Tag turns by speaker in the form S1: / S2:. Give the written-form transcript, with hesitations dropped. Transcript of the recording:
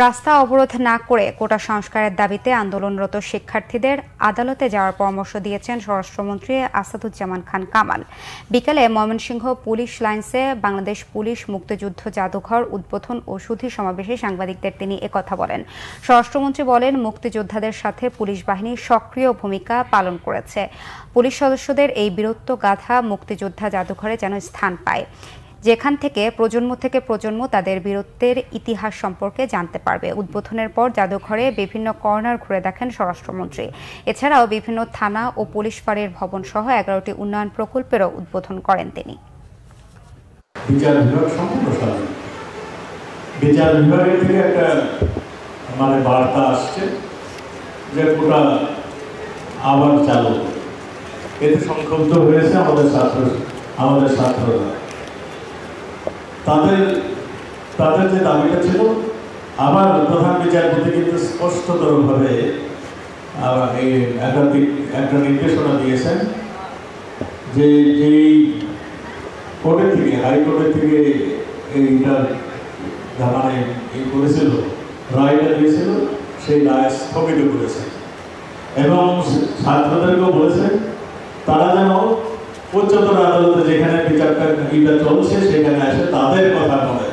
S1: রাস্তা অবরোধ না করে কোটা সংস্কারের দাবিতে আন্দোলনরত শিক্ষার্থীদের আদালতে যাওয়ার পরামর্শ দিয়েছেন স্বরাষ্ট্রমন্ত্রী আসাদুজ্জামান খান কামাল। বিকেলে ময়মনসিংহ পুলিশ লাইন্সে বাংলাদেশ পুলিশ মুক্তিযুদ্ধ জাদুঘর উদ্বোধন ও সুধী সমাবেশে সাংবাদিকদের তিনি একথা বলেন। স্বরাষ্ট্রমন্ত্রী বলেন, মুক্তিযোদ্ধাদের সাথে পুলিশ বাহিনী সক্রিয় ভূমিকা পালন করেছে। পুলিশ সদস্যদের এই বীরত্ব গাথা মুক্তিযোদ্ধা জাদুঘরে যেন স্থান পায়, যেখান থেকে প্রজন্ম তাদের বীরত্বের ইতিহাস সম্পর্কে জানতে পারবে। উদ্বোধনের পর জাদুঘরে বিভিন্ন কর্নার ঘুরে দেখেন স্বরাষ্ট্রমন্ত্রী। এছাড়াও বিভিন্ন থানা ও পুলিশ ফাঁড়ির ভবন সহ 11টি উন্নয়ন প্রকল্পেরও উদ্বোধন করেন তিনি।
S2: বিচার বিভাগ সম্পূর্ণ স্বাধীন। বিচার বিভাগের থেকে একটা বার্তা আসছে যে কোটা আবার চালু। এতে সংক্ষুব্ধ হয়েছে আমাদের ছাত্ররা। তাদের যে দাবিটা ছিল, আবার প্রধান বিচারপতি কিন্তু স্পষ্টতরভাবে একটা নির্দেশনা দিয়েছেন যে যেই কোর্টের থেকে, হাইকোর্টের থেকে এইটা করেছিল, রায়টা দিয়েছিল, সেই রায় স্থগিত করেছে এবং ছাত্রদেরকেও বলেছে তারা যেন উচ্চতর আদালতে যেখানে বিচারটা চলছে সেখানে আসে তাদের কথা বলে।